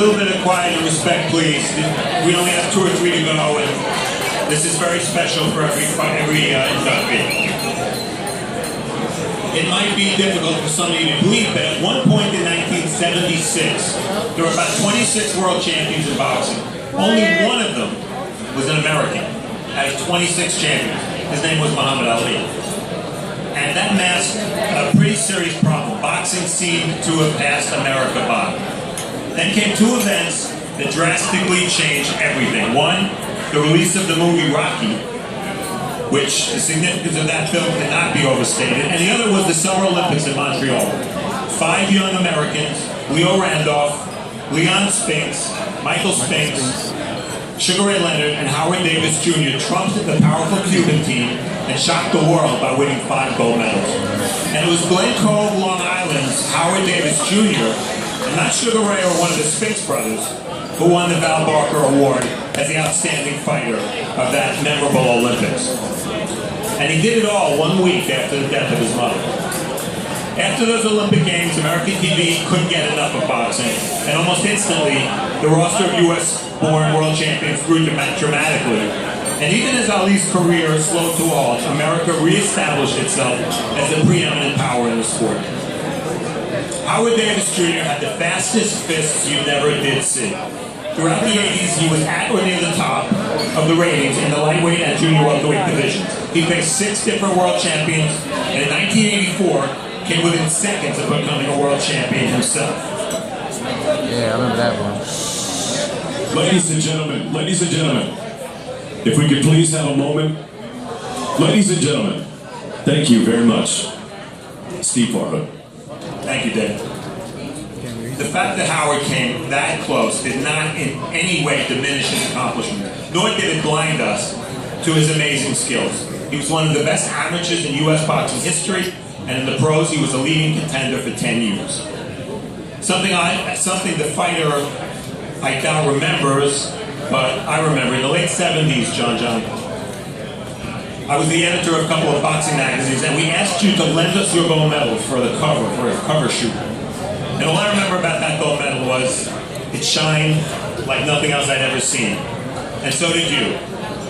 little bit of quiet and respect, please. We only have 2 or 3 to go, and this is very special for every inductee. It might be difficult for some of you to believe, but at one point in 1976, there were about 26 world champions in boxing. Only one of them was an American out of 26 champions. His name was Muhammad Ali. And that masked a pretty serious problem. Boxing seemed to have passed America by. Then came 2 events that drastically changed everything. One, the release of the movie Rocky, which the significance of that film cannot be overstated. And the other was the Summer Olympics in Montreal. 5 young Americans, Leo Randolph, Leon Spinks, Michael Spinks, Sugar Ray Leonard, and Howard Davis Jr. trumped the powerful Cuban team and shocked the world by winning 5 gold medals. And it was Glen Cove, Long Island's Howard Davis Jr., and not Sugar Ray or one of the Spinks brothers, who won the Val Barker Award as the outstanding fighter of that memorable Olympics. And he did it all 1 week after the death of his mother. After those Olympic Games, American TV couldn't get enough of boxing, and almost instantly, the roster of U.S.-born world champions grew dramatically. And even as Ali's career slowed to a halt, America reestablished itself as the preeminent power in the sport. Howard Davis Jr. had the fastest fists you never did see. Throughout the 80s, he was at or near the top of the ratings in the lightweight and junior welterweight divisions. He faced 6 different world champions, and in 1984, came within seconds of becoming a world champion himself. Yeah, I remember that one. Ladies and gentlemen, if we could please have a moment. Ladies and gentlemen, thank you very much. Steve Farhood. Thank you, Dave. The fact that Howard came that close did not in any way diminish his accomplishment, nor did it blind us to his amazing skills. He was one of the best amateurs in U.S. boxing history, and in the pros, he was a leading contender for 10 years. Something the fighter I doubt remembers, but I remember in the late 70s, John. I was the editor of a couple of boxing magazines, and we asked you to lend us your gold medal for a cover shoot. And all I remember about that gold medal was it shined like nothing else I'd ever seen. And so did you.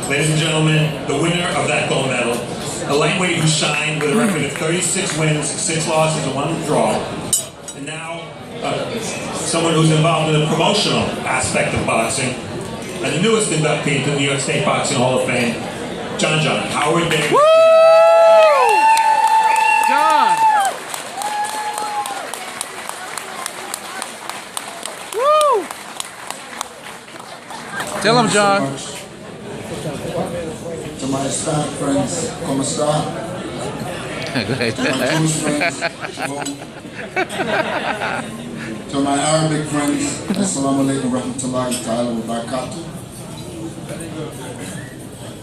Ladies and gentlemen, the winner of that gold medal, a lightweight who shined with a record of 36 wins, 6 losses, and 1 draw. And now, someone who's involved in the promotional aspect of boxing, and the newest inductee into the New York State Boxing Hall of Fame, John Howard Davis. Woo! John! Woo! Tell him, John. To my Hispanic friends, ¿cómo está? To my Jewish friends, to my Arabic friends, Assalamu alaikum rahmatullahi ta'ala wa barakatuh.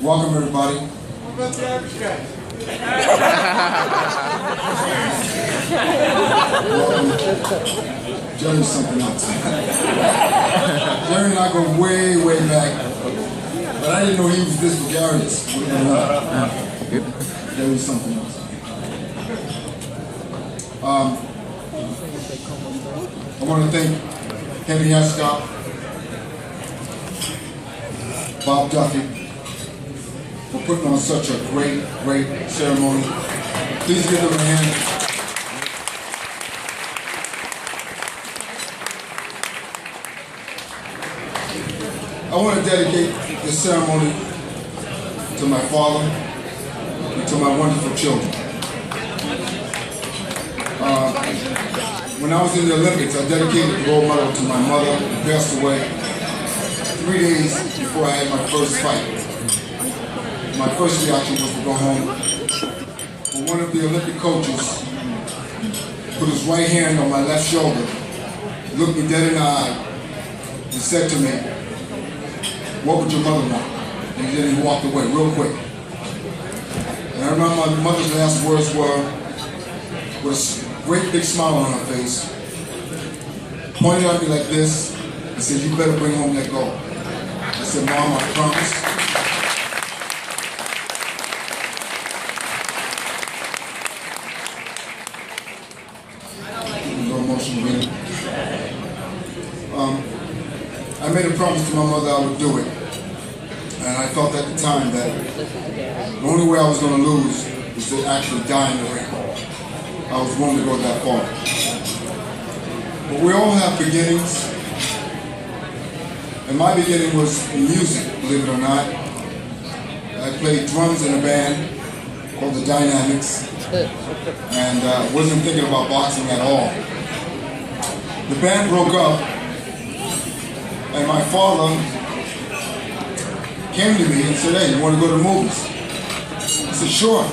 Welcome everybody. Welcome. Jerry's something else. Jerry and I go way, way back. But I didn't know he was this gregarious. Jerry's something else. I want to thank Henry Ascott, Bob Duffy, for putting on such a great ceremony. Please give them a hand. I want to dedicate this ceremony to my father and to my wonderful children. When I was in the Olympics, I dedicated the gold medal to my mother, who passed away 3 days before I had my first fight. My first reaction was to go home. But one of the Olympic coaches put his right hand on my left shoulder, looked me dead in the eye, and said to me, "What would your mother want?" And then he walked away real quick. And I remember my mother's last words were, with a great big smile on her face, pointed at me like this, and said, "You better bring home that gold." I said, "Mom, I promise." I made a promise to my mother I would do it. And I felt at the time that the only way I was going to lose was to actually die in the ring. I was willing to go that far. But we all have beginnings. And my beginning was in music, believe it or not. I played drums in a band called the Dynamics. And wasn't thinking about boxing at all. The band broke up, and my father came to me and said, "Hey, you want to go to the movies?" I said, "Sure."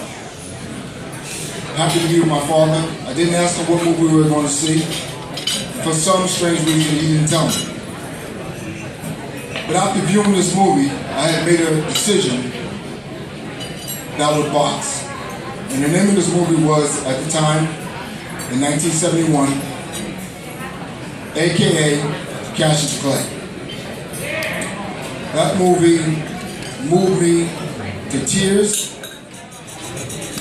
Happy to be with my father. I didn't ask him what movie we were going to see. For some strange reason, he didn't tell me. But after viewing this movie, I had made a decision that I would box. And the name of this movie was, at the time, in 1971, AKA Cassius Clay. That movie moved me to tears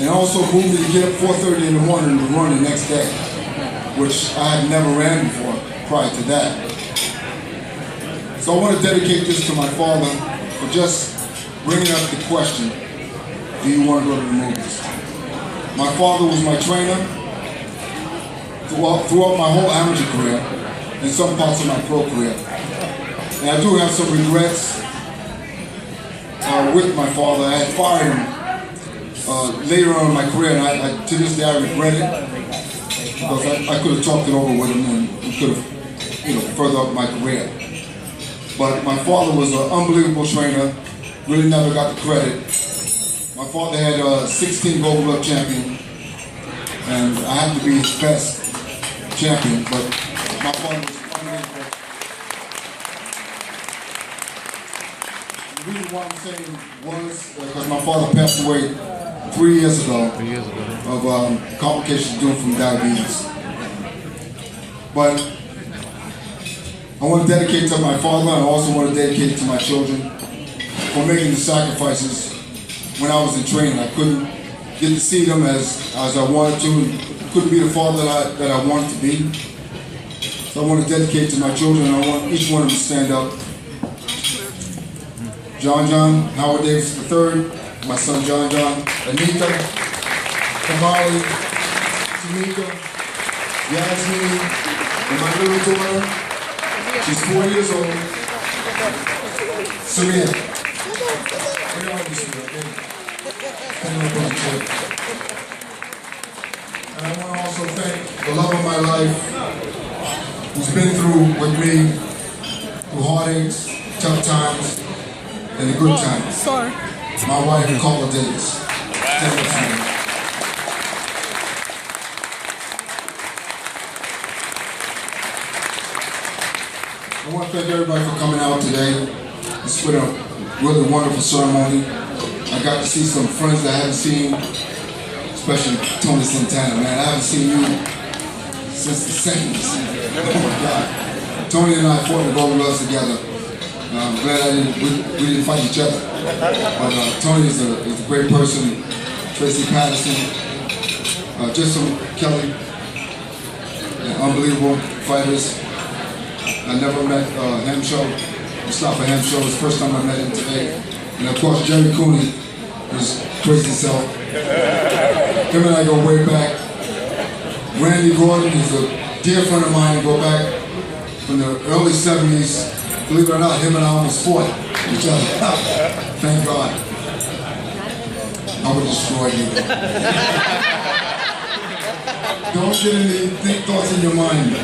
and also moved me to get up 4:30 in the morning to run the next day, which I had never ran before prior to that. So I want to dedicate this to my father for just bringing up the question, do you want to go to the movies? My father was my trainer throughout my whole amateur career and some parts of my pro career. And I do have some regrets with my father. I had fired him later on in my career, and to this day I regret it because I could have talked it over with him and we could have, further up my career. But my father was an unbelievable trainer, really never got the credit. My father had a 16 Gold Glove champion, and I have to be his best champion, but my father was unbelievable. The reason why I'm saying was because my father passed away 3 years ago of complications due from diabetes. But I want to dedicate to my father, and I also want to dedicate it to my children for making the sacrifices when I was in training. I couldn't get to see them as I wanted to, and couldn't be the father that I wanted to be. So I want to dedicate to my children, and I want each one of them to stand up. John, Howard Davis III, my son John, Anita, Kamali, Tamika, Yasmin, and my little daughter, she's 4 years old, Serena. And I want to also thank the love of my life, who's been through with me, through heartaches, tough times, and the good times. Sorry. My wife, Carla Davis. I want to thank everybody for coming out today. It's been a really wonderful ceremony. I got to see some friends that I haven't seen, especially Tony Santana. Man, I haven't seen you since the 70s. Oh my God. Tony and I fought the Gold Gloves together. I'm glad we didn't fight each other. But Tony is a great person. Tracy Patterson, Justin Kelly, unbelievable fighters. I never met Hemshow, Mustafa Hemshow. It was the first time I met him today. And of course, Jerry Cooney, his crazy self. Him and I go way back. Randy Gordon is a dear friend of mine. Go back from the early 70s. Believe it or not, him and I almost fought each other. Thank God. I would destroy you. Don't get any thoughts in your mind.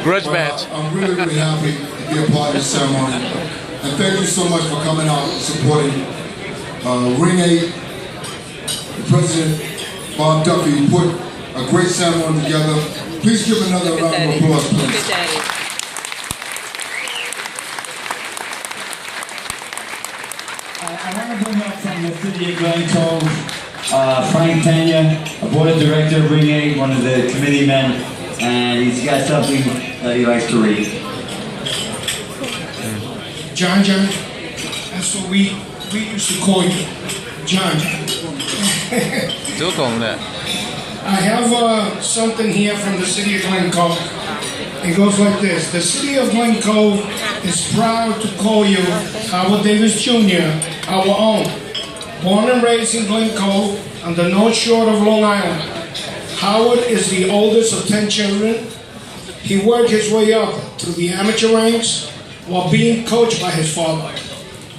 Grudge match. I'm really, really happy to be a part of this ceremony. And thank you so much for coming out and supporting Ring 8. The President, Bob Duffy, who put a great ceremony together. Please give another round of applause, please. I want to bring up from the city of Glen Cove, Frank Pena, a board director of Ring 8, one of the committee men, and he's got something that he likes to read. John, that's what we used to call you, John. Still calling that. I have something here from the city of Glen Cove. It goes like this. The city of Glen Cove is proud to call you Howard Davis Jr., our own. Born and raised in Glen Cove on the North Shore of Long Island, Howard is the oldest of 10 children. He worked his way up through the amateur ranks while being coached by his father,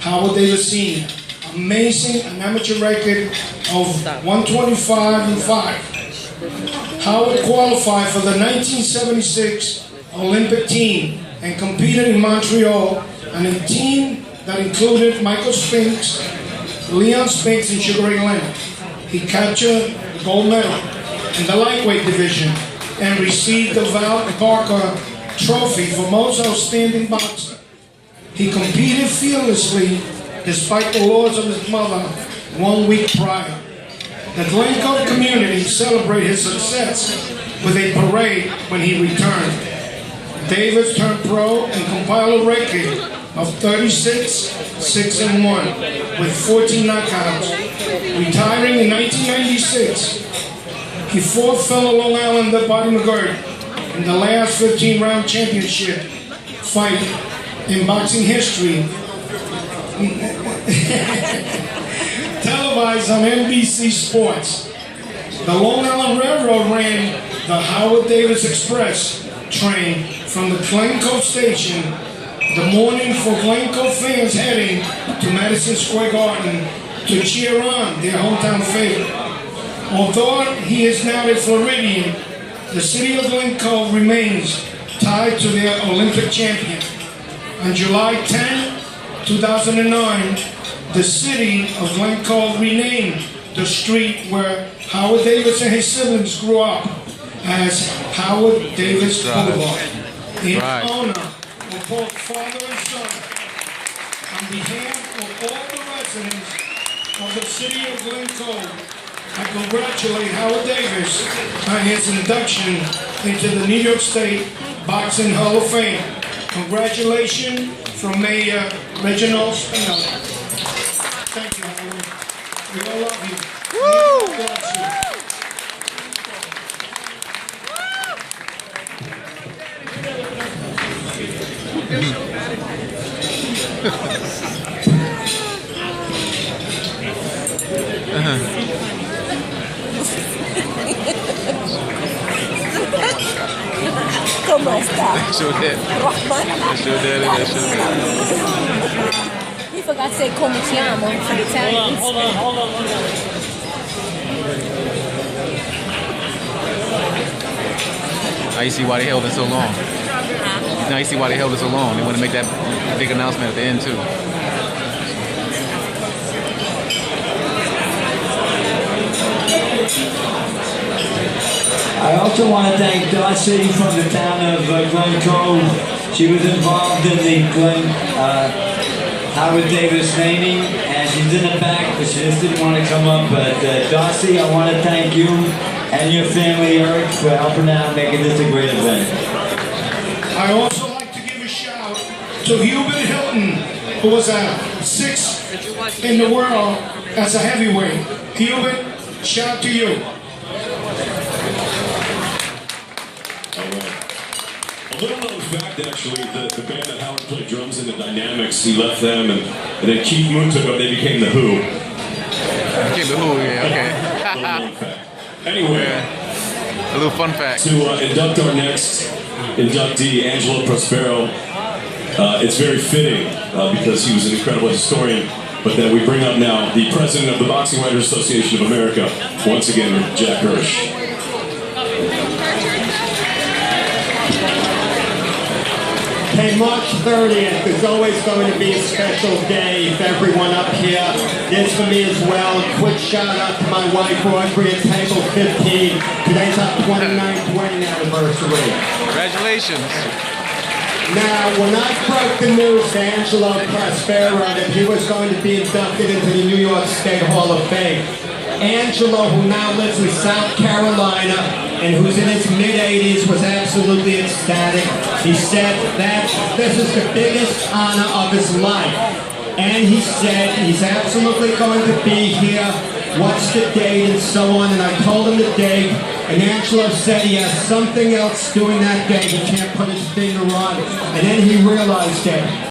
Howard Davis Sr. Amazing, an amateur record of 125-5. Howard qualified for the 1976 Olympic team and competed in Montreal on a team that included Michael Spinks, Leon Spinks, and Sugar Ray Leonard. He captured the gold medal in the lightweight division and received the Val Barker Trophy for most outstanding boxer. He competed fearlessly despite the laws of his mother 1 week prior. The Glen Cove community celebrated his success with a parade when he returned. Davis turned pro and compiled a record of 36-6-1 with 14 knockouts. Retiring in 1996, he fought fellow Long Islander Buddy McGirt in the last 15-round championship fight in boxing history, televised on NBC Sports. The Long Island Railroad ran the Howard Davis Express train from the Glen Cove station the morning for Glen Cove fans heading to Madison Square Garden to cheer on their hometown favorite. Although he is now a Floridian, the city of Glen Cove remains tied to their Olympic champion. On July 10, 2009, the city of Glen Cove renamed the street where Howard Davis and his siblings grew up as Howard Davis Boulevard, in honor of both father and son. On behalf of all the residents of the city of Glen Cove, I congratulate Howard Davis on his induction into the New York State Boxing Hall of Fame. Congratulations from Mayor Reginald Spinelli. Thank you, Howard. We all love you. Woo! God bless you. ¿Cómo está? Sure did. Sure did. We forgot to say come ti amo for the Italians. Hold on. Now you see why they held it so long. Now you see why they held it so long. They want to make that big announcement at the end too. I also want to thank Darcy from the town of Glen Cove. She was involved in the Howard Davis naming, and she's in the back, but she just didn't want to come up. But Darcy, I want to thank you and your family, Eric, for helping out, making this a great event. I also like to give a shout to Hubert Hilton, who was a 6th in the world as a heavyweight. Hubert, shout to you. A little known fact, actually, the band that Howard played drums in, the Dynamics, he left them, and then Keith Moon took up, they became the Who. Became the Who, yeah, okay. Little known fact. Anyway, a little fun fact. To induct our next inductee, Angelo Prospero, it's very fitting because he was an incredible historian, but that we bring up now the president of the Boxing Writers Association of America, once again, Jack Hirsch. Hey, March 30th is always going to be a special day for everyone up here. This for me as well. Quick shout out to my wife, Audrey, at table 15. Today's our 29th wedding anniversary. Congratulations. Now, when I broke the news to Angelo Prospero that he was going to be inducted into the New York State Hall of Fame, Angelo, who now lives in South Carolina and who's in his mid-80s, was absolutely ecstatic. He said that this is the biggest honor of his life. And he said he's absolutely going to be here, what's the date, and so on. And I told him the date, And Angelo said he has something else doing that day he can't put his finger on. And then he realized it.